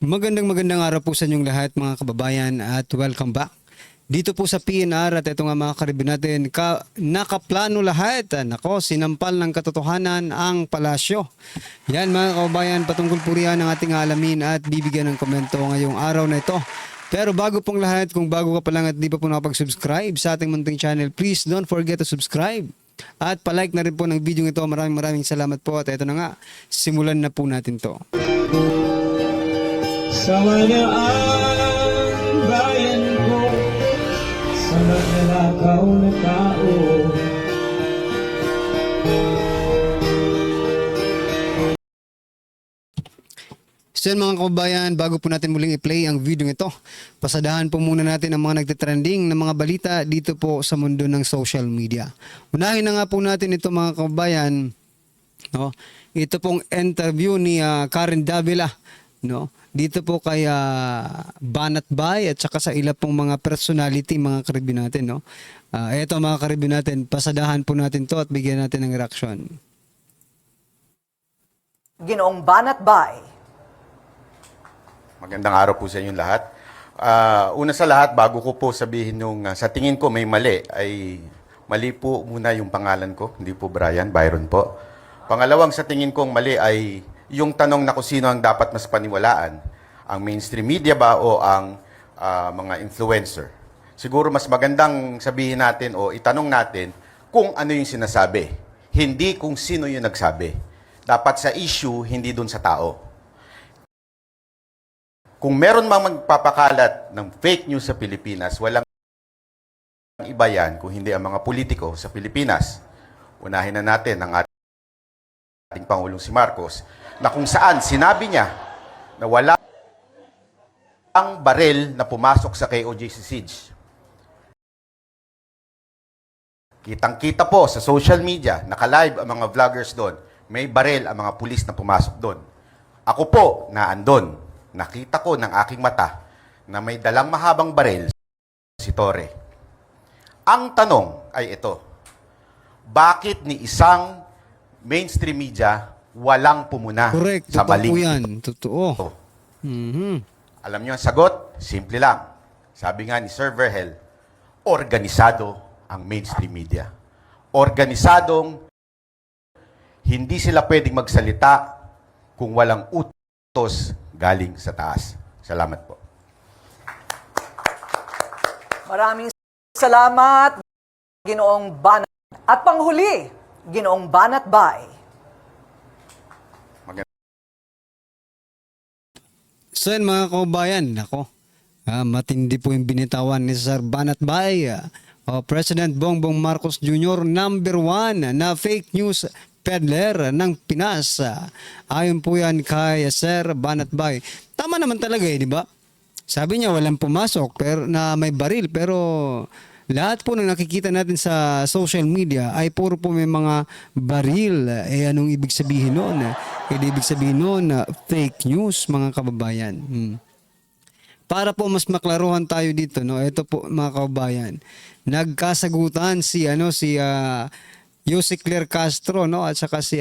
Magandang araw po sa inyong lahat mga kababayan at welcome back. Dito po sa PNR at ito nga mga karibin natin, nakaplano lahat. Nako, sinampal ng katotohanan ang palasyo. Yan mga kababayan, patungkol po riyan ang ating alamin at bibigyan ng komento ngayong araw na ito. Pero bago pong lahat, kung bago ka pa lang at di pa po nakapag-subscribe sa ating munting channel, please don't forget to subscribe. At palike na rin po ng video ito. Maraming salamat po at ito na nga, simulan na po natin to. Sama na ang bayan ko sa magnanakaw na tao. So yan mga kababayan, bago po natin muling i-play ang video ito, pasadahan po muna natin ang mga nagtitrending na mga balita dito po sa mundo ng social media. Unahin na nga po natin ito mga kababayan, no? Ito pong interview ni Karen Davila, no? Dito po kay Banat Bay at saka sa ilang pong mga personality mga karibin natin, no? Ito mga karibin natin, pasadahan po natin to at bigyan natin ng reaction. Ginoong Banat Bay. Magandang araw po sa inyong lahat. Una sa lahat, bago ko po sabihin nung sa tingin ko may mali, ay mali po muna yung pangalan ko. Hindi po Brian, Byron po. Pangalawang sa tingin kong mali ay yung tanong na kung sino ang dapat mas paniwalaan, ang mainstream media ba o ang mga influencer. Siguro mas magandang sabihin natin o itanong natin kung ano yung sinasabi, hindi kung sino yung nagsabi. Dapat sa issue, hindi dun sa tao. Kung meron mang magpapakalat ng fake news sa Pilipinas, walang iba yan kung hindi ang mga politiko sa Pilipinas. Unahin na natin ang ating Pangulong si Marcos, na kung saan sinabi niya na wala ang baril na pumasok sa KOJC siege. Kitang-kita po sa social media, naka-live ang mga vloggers doon, may baril ang mga pulis na pumasok doon. Ako po, naandon. Nakita ko ng aking mata na may dalang mahabang baril si Torre. Ang tanong ay ito, bakit ni isang mainstream media walang pumuna Correct, sa totoo maling po yan, totoo. Alam niyo ang sagot? Simple lang. Sabi nga ni Sir Verhel, organisado ang mainstream media. Organisadong hindi sila pwedeng magsalita kung walang utos galing sa taas. Salamat po. Maraming salamat, Ginoong Banat. At panghuli, Ginoong Banat Bay. So yan mga kababayan, nako, matindi po yung binitawan ni Sir Banat Bay. President Bongbong Marcos Jr. #1 na fake news peddler ng Pinas. Ayon po yan kay Sir Banat Bay. Tama naman talaga di ba? Sabi niya walang pumasok pero na may baril, pero lahat po ng nakikita natin sa social media ay puro po may mga baril. Anong ibig sabihin noon? Ibig sabihin noon fake news mga kababayan. Para po mas maklaruhan tayo dito, no? Ito po mga kababayan. Nagkasagutan si Jose Claire Castro, no, at saka si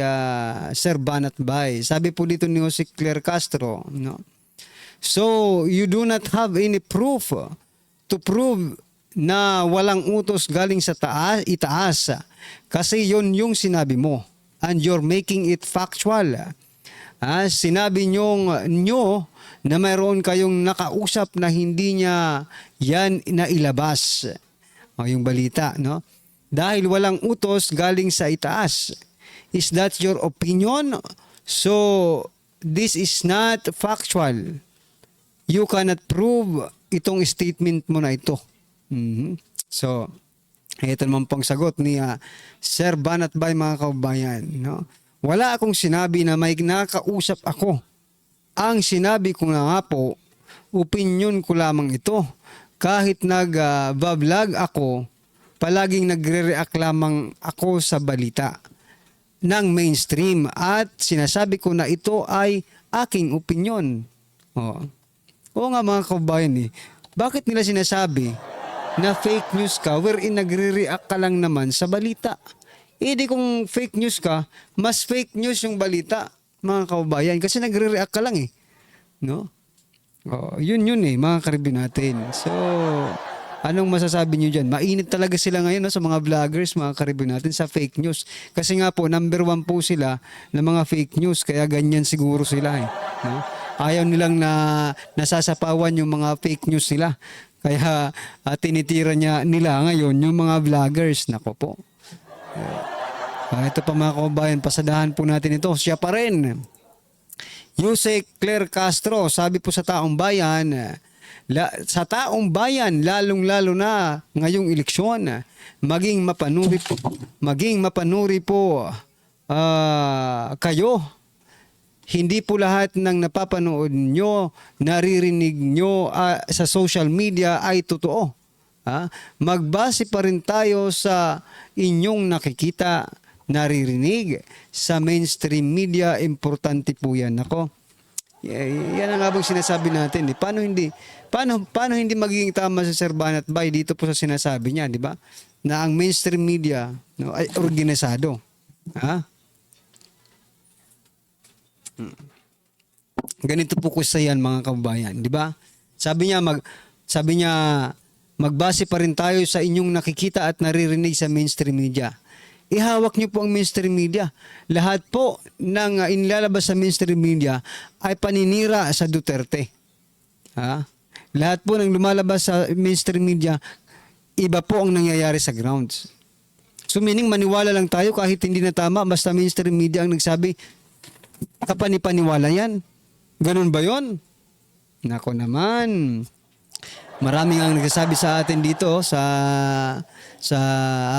Sir Banat Bay. Sabi po dito ni Jose Claire Castro, no. So, you do not have any proof to prove na walang utos galing sa itaas kasi yon yung sinabi mo and you're making it factual. Sinabi nyo na mayroon kayong nakausap na hindi niya yan nailabas. Yung balita, no? Dahil walang utos galing sa itaas. Is that your opinion? So, this is not factual. You cannot prove itong statement mo na ito. So, ito naman pong sagot ni Sir Banat Bay mga kababayan. No? Wala akong sinabi na may nakausap ako. Ang sinabi ko na nga po, opinion ko lamang ito. Kahit nag-vlog ako, palaging nagre-react lamang ako sa balita ng mainstream at sinasabi ko na ito ay aking opinion. Oo nga mga kababayan bakit nila sinasabi na fake news ka wherein nagre-react ka lang naman sa balita? Di kung fake news ka, mas fake news yung balita mga kababayan kasi nagre-react ka lang no? Yun mga karibin natin. So, anong masasabi niyo dyan? Mainit talaga sila ngayon, no, sa mga vloggers, mga karibin natin, sa fake news. Kasi nga po, number 1 po sila ng mga fake news, kaya ganyan siguro sila. No? Ayaw nilang nasasapawan yung mga fake news nila. Kaya tinitira nila ngayon yung mga vloggers. Nako po. Ito pa mga kababayan, pasadahan po natin ito. Siya pa rin. Yusek Claire Castro, sabi po sa taong bayan, lalong-lalo na ngayong eleksyon, maging mapanuri po kayo. Hindi po lahat ng napapanood nyo, naririnig nyo sa social media ay totoo. Magbase pa rin tayo sa inyong nakikita, naririnig sa mainstream media. Importante po yan. Ako, yan ang abang sinasabi natin. Paano hindi magiging tama si Sir Banat Bay dito po sa sinasabi niya, di ba? Na ang mainstream media, no, ay organisado. Ganito po kasi yan, mga kababayan, di ba? Sabi niya magbase pa rin tayo sa inyong nakikita at naririnig sa mainstream media. Ihawak niyo po ang mainstream media. Lahat po ng inilalabas sa mainstream media ay paninira sa Duterte. Lahat po ng lumalabas sa mainstream media, iba po ang nangyayari sa grounds. So meaning maniwala lang tayo kahit hindi na tama, basta mainstream media ang nagsabi, kapani-paniwala yan. Ganun ba yon? Nako naman. Maraming ang nagsasabi sa atin dito sa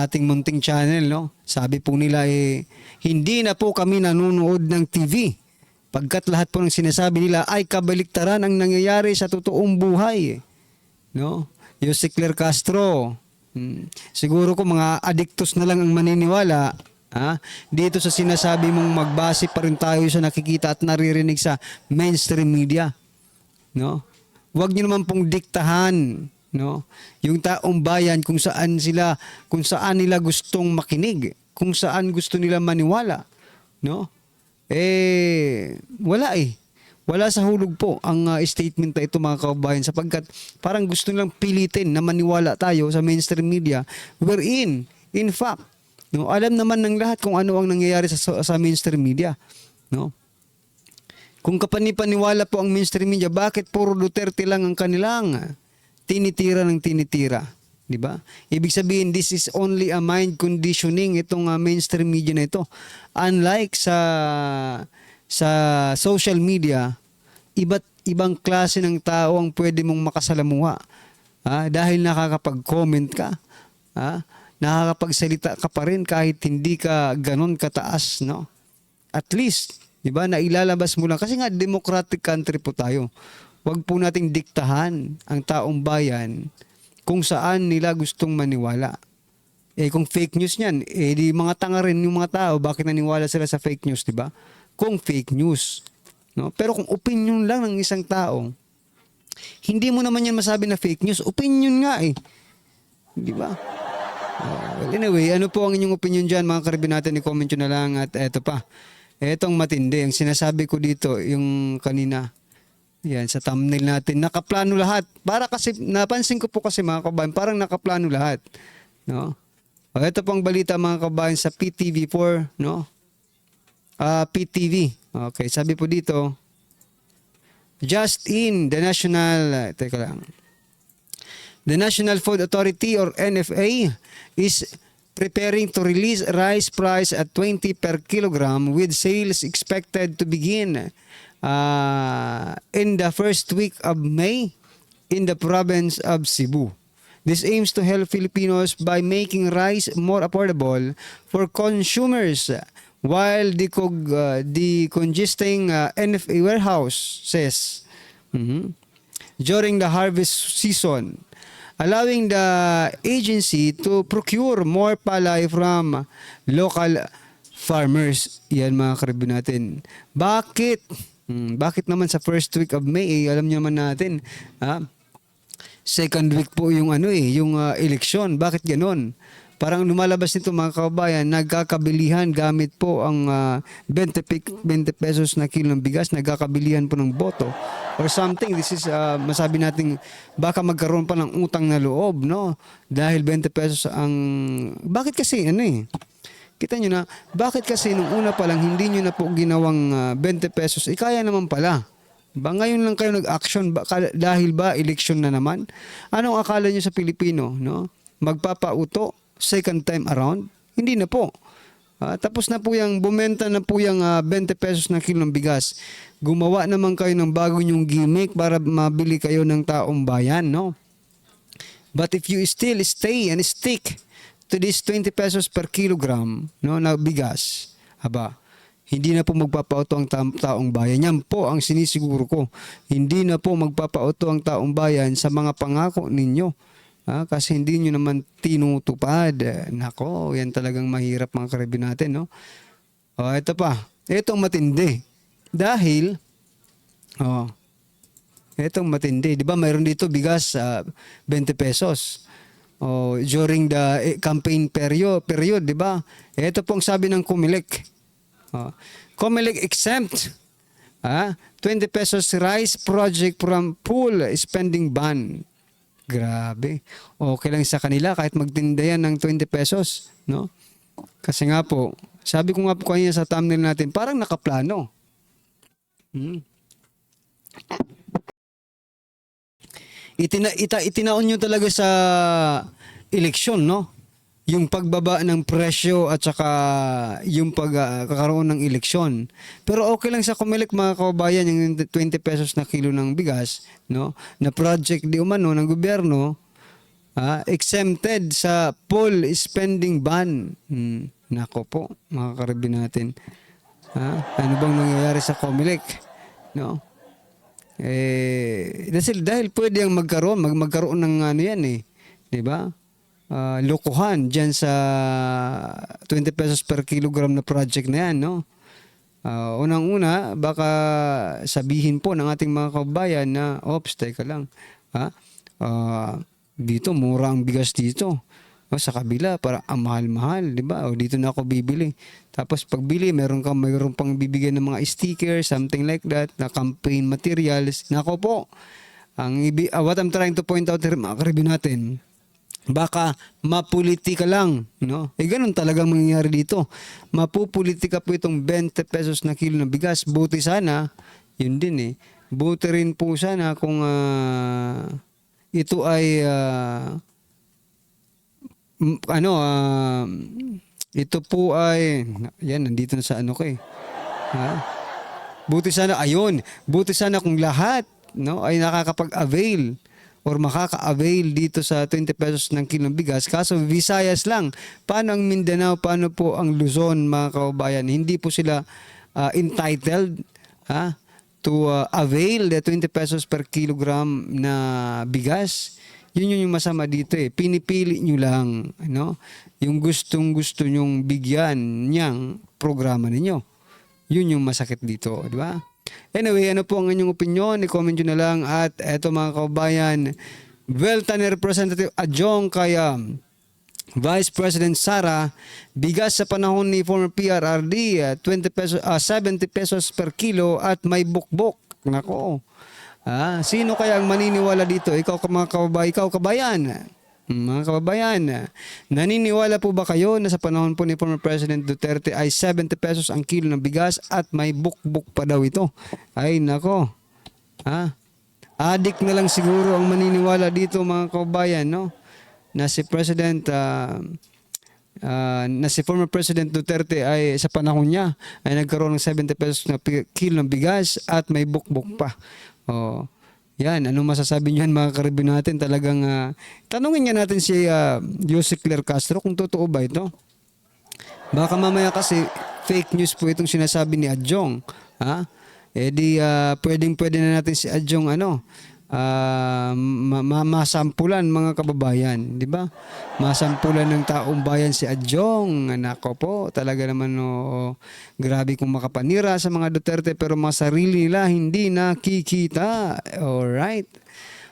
ating munting channel, no? Sabi po nila hindi na po kami nanonood ng TV. Pagkat lahat po ng sinasabi nila ay kabaliktaran ang nangyayari sa totoong buhay. No? Yusek Claire Castro. Siguro ko mga adiktos na lang ang maniniwala. Dito sa sinasabi mong magbase pa rin tayo sa nakikita at naririnig sa mainstream media. No? Huwag niyo naman pong diktahan, no, yung taong bayan kung saan nila gustong makinig, kung saan gusto nila maniwala, no? Wala sa hulog po ang statement na ito, mga kababayan, sapagkat parang gusto nilang pilitin na maniwala tayo sa mainstream media, wherein in fact, no, alam naman ng lahat kung ano ang nangyayari sa mainstream media, no? Kung kapani-paniwala po ang mainstream media, bakit puro Duterte lang ang kanilang tinitira ng tinitira? Di ba? Ibig sabihin, this is only a mind conditioning itong mainstream media na ito. Unlike sa social media, ibang klase ng tao ang pwede mong makasalamuha. Dahil nakakapag-comment ka, nakakapagsalita ka pa rin kahit hindi ka ganon kataas, no? At least, di ba, na ilalabas mo lang. Kasi nga, democratic country po tayo. Huwag po nating diktahan ang taong bayan kung saan nila gustong maniwala. Kung fake news niyan, di mga tanga rin yung mga tao, bakit naniwala sila sa fake news, di ba? Kung fake news. No? Pero kung opinion lang ng isang tao, hindi mo naman yan masabi na fake news. Opinion nga Di ba? Well, anyway, ano po ang inyong opinion dyan, mga karibin natin? I-comment nyo na lang. At eto pa. Etong matindi, ang sinasabi ko dito, yung kanina, yan, sa thumbnail natin, nakaplano lahat. Para kasi, napansin ko po kasi, mga kabayan, parang nakaplano lahat. No? Ito pang balita, mga kabayan, sa PTV4, no? PTV. Okay, sabi po dito, just in, the National Food Authority or NFA is preparing to release rice price at 20 per kilogram with sales expected to begin in the first week of May in the province of Cebu. This aims to help Filipinos by making rice more affordable for consumers while decongesting NFA warehouses during the harvest season, allowing the agency to procure more palay from local farmers. Yan, mga karibin natin. Bakit? Bakit naman sa first week of May? Alam niyo naman natin. Second week po yung yung eleksyon. Bakit ganon? parang lumalabas nito mga kababayan, nagkakabilihan gamit po ang 20 pesos na kilo ng bigas, nagkakabilihan po ng boto or something. This is masabi natin baka magkaroon pa ng utang na loob, no? Dahil 20 pesos ang bakit kasi kita nyo na, bakit kasi nung una pa lang hindi nyo na po ginawang 20 pesos, kaya naman pala. Ba ngayon lang kayo nag-action dahil ba election na naman? Anong akala nyo sa Pilipino, no? Magpapauto second time around? Hindi na po. Tapos na po yung bumenta na po yung 20 pesos na kilo ng bigas. Gumawa naman kayo ng bago nyong gimmick para mabili kayo ng taong bayan, no? But if you still stay and stick to this 20 pesos per kilogram, no, na bigas, hindi na po magpapauto ang taong bayan. Yan po ang sinisiguro ko. Hindi na po magpapauto ang taong bayan sa mga pangako ninyo. Kasi hindi nyo naman tinutupad. Nako, yan talagang mahirap mga karibin natin, no? Ito pa. Itong matindi. Dahil, itong matindi. Di ba mayroon dito bigas 20 pesos. During the campaign period, di ba? Ito pong sabi ng Comelec. Comelec exempt 20 pesos rice project from pool spending ban. Grabe. Okay lang sa kanila kahit magtinda yan ng 20 pesos, no? Kasi nga po, sabi ko nga po kanina sa thumbnail natin, parang nakaplano. Itinaon nyo talaga sa eleksyon, no? Yung pagbaba ng presyo at saka yung pagkakaroon ng eleksyon. Pero okay lang sa Comelec mga kababayan yung 20 pesos na kilo ng bigas, no, na project di umano ng gobyerno, exempted sa full spending ban. Nako po mga karibin natin. Ano bang nangyayari sa Comelec, no? Dahil pwede ang magkaroon ng ano yan, di ba? Lokohan dyan sa 20 pesos per kilogram na project na yan, no? Unang-una, baka sabihin po ng ating mga kababayan na, ops, teka lang, dito, mura ang bigas dito. Sa kabila, para ang mahal-mahal, di ba? Dito na ako bibili. Tapos pagbili, meron pang bibigyan ng mga stickers, something like that, na campaign materials. Nako po, what I'm trying to point out here, mga karibin natin, baka mapolitika lang, no? Ganun talagang mangyayari dito. Mapupolitika po itong 20 pesos na kilo ng bigas. Buti sana, yun din buti rin po sana kung ito ay ito po ay yan, nandito na sa ano ko buti sana, buti sana kung lahat, no, ay nakakapag-avail or makaka-avail dito sa 20 pesos ng kilo ng bigas. Kaso Visayas lang. Paano ang Mindanao? Paano po ang Luzon, mga kababayan? Hindi po sila entitled to avail the 20 pesos per kilogram na bigas. Yun yung masama dito Pinipili nyo lang, no? Yung gustong-gusto nyong bigyan niyang programa ninyo. Yun yung masakit dito, di ba? Anyway, ano po ang inyong opinion? I-comment nyo na lang. At eto mga kababayan, Welta ni Representative Adjong kaya Vice President Sara, bigas sa panahon ni former PRRD, 70 pesos per kilo at may bukbok. Nako. Sino kaya ang maniniwala dito? Ikaw kababayan. Mga kababayan, naniniwala po ba kayo na sa panahon po ni former President Duterte ay 70 pesos ang kilo ng bigas at may bukbuk pa daw ito? Ay nako. Adik na lang siguro ang maniniwala dito mga kababayan, no? Na si former President Duterte ay sa panahon niya ay nagkaroon ng 70 pesos na kilo ng bigas at may bukbuk pa. Yan, anong masasabi niyan mga karibin natin? Talagang tanungin nga natin si Jose Claire Castro kung totoo ba ito. Baka mamaya kasi fake news po itong sinasabi ni Adjong. Pwede na natin si Adjong masampulan mga kababayan, di ba? Masampulan ng taong bayan si Adjong. Nako po, talaga naman grabe kung makapanira sa mga Duterte pero mga sarili nila hindi nakikita. Alright.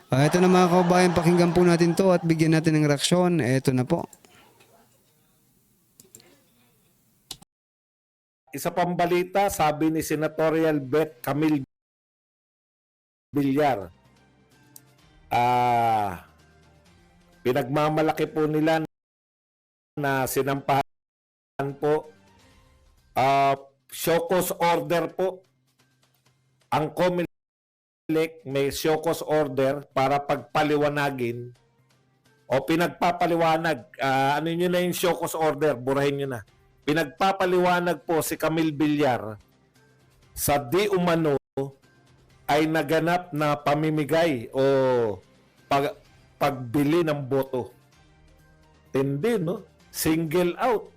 Ito na mga kababayan, pakinggan po natin to at bigyan natin ng reaksyon. Ito na po. isa pang balita, sabi ni Senatorial Bet Camille Villar, pinagmamalaki po nila na sinampahan po, show cause order po. Ang COMELEC may show cause order para pagpaliwanagin o pinagpapaliwanag. Ano nyo na yung show cause order? Burahin nyo na. Pinagpapaliwanag po si Camille Villar sa di umano ay naganap na pamimigay o pagbili ng boto. Tindi, no? Single out.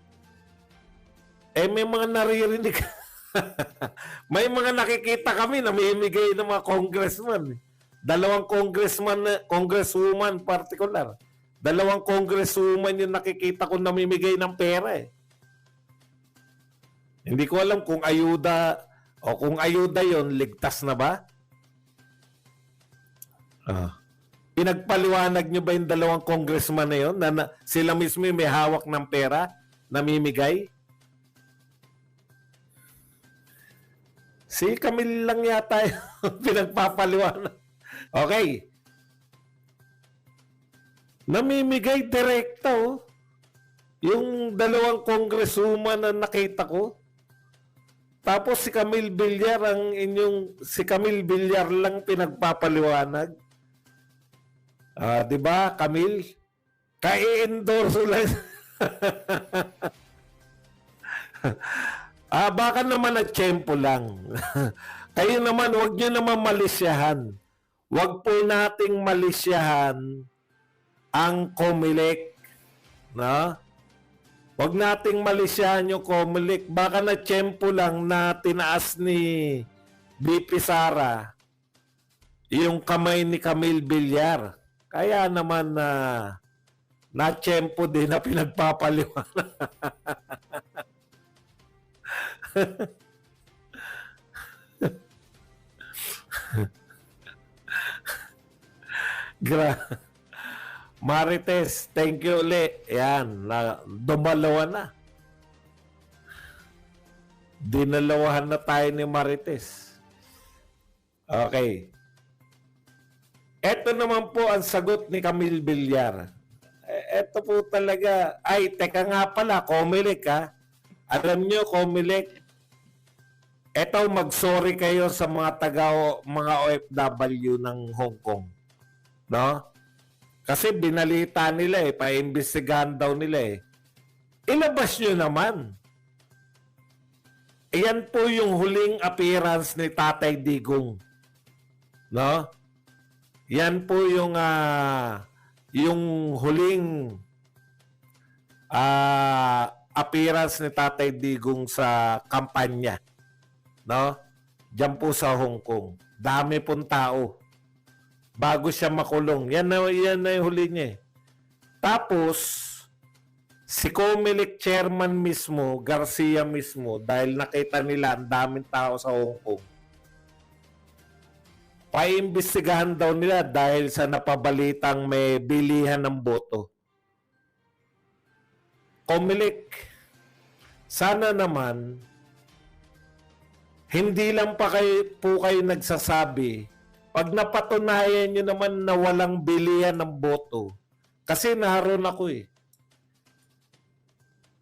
May mga naririnig. May mga nakikita kami na mamimigay ng mga congressman. Dalawang congresswoman particular. Dalawang congresswoman yung nakikita ko namimigay ng pera eh. Hindi ko alam kung ayuda o kung ayuda yon ligtas na ba? Pinagpaliwanag nyo ba yung dalawang congressman na yun na sila mismo may hawak ng pera, namimigay? Si Camille lang yata yung pinagpapaliwanag. Okay. Namimigay direkta oh. Yung dalawang congresswoman na nakita ko. Tapos si Camille Villar si Camille Villar lang pinagpapaliwanag. 'Di ba, Camille? Kai-endorse lang. Baka naman nagtiyempo lang. Kayo naman, huwag nyo naman malisyahan. Huwag po nating malisyahan ang COMELEC. No? Huwag nating malisyahan yung COMELEC. Baka nagtiyempo lang na tinaas ni BP Sara yung kamay ni Camille Villar. Kaya naman na tiyempo din na pinagpapaliwanag. Marites, thank you ulit. Yan, dumalawa na. Dinalawahan na tayo ni Marites. Okay. Ito naman po ang sagot ni Camille Villar. Ito po talaga. Ay, teka nga pala, COMELEC ha. Alam nyo, COMELEC, eto mag-sorry kayo sa mga mga OFW ng Hong Kong. No? Kasi binalita nila paimbestigahan daw nila Ilabas nyo naman. Iyan po yung huling appearance ni Tatay Digong. No? Yan po yung huling appearance ni Tatay Digong sa kampanya. No? Diyan po sa Hong Kong. Dami pong tao. Bago siya makulong. Yan na yung huli niya. Tapos, si COMELEC chairman mismo, Garcia mismo, dahil nakita nila ang daming tao sa Hong Kong, paimbestigahan daw nila dahil sa napabalitang may bilihan ng boto. COMELEC, sana naman, hindi lang pa po kayo nagsasabi, pag napatunayan nyo naman na walang bilihan ng boto, kasi naroon ako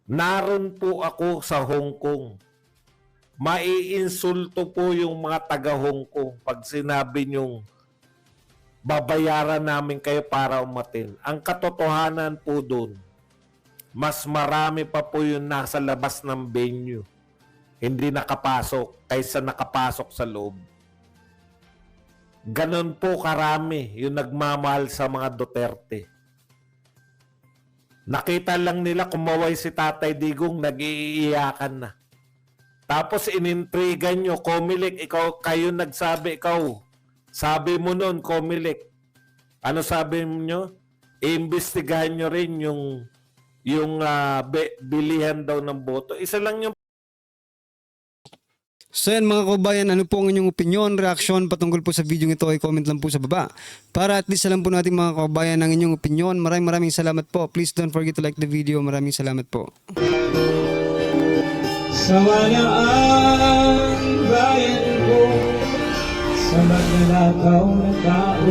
Naroon po ako sa Hong Kong. Maiinsulto po yung mga taga Hong Kong pag sinabi nyong babayaran namin kayo para umatin. Ang katotohanan po doon, mas marami pa po yung nasa labas ng venue. Hindi nakapasok kaysa nakapasok sa loob. Ganon po karami yung nagmamahal sa mga Duterte. Nakita lang nila kumaway si Tatay Digong, nag-iiyakan na. Tapos inintrigan nyo, COMELEC, kayo nagsabi, sabi mo nun, COMELEC, ano sabi nyo? Iimbestigahan nyo rin yung bilihan daw ng boto. Isa lang yung So yan mga kabayan, ano po ang inyong opinion, reaksyon patungkol po sa video ito ay comment lang po sa baba. Para at least alam po natin mga kabayan ang inyong opinion. Maraming salamat po. Please don't forget to like the video. Maraming salamat po. Sawa na ang bayan ko sa magnanakaw na tao.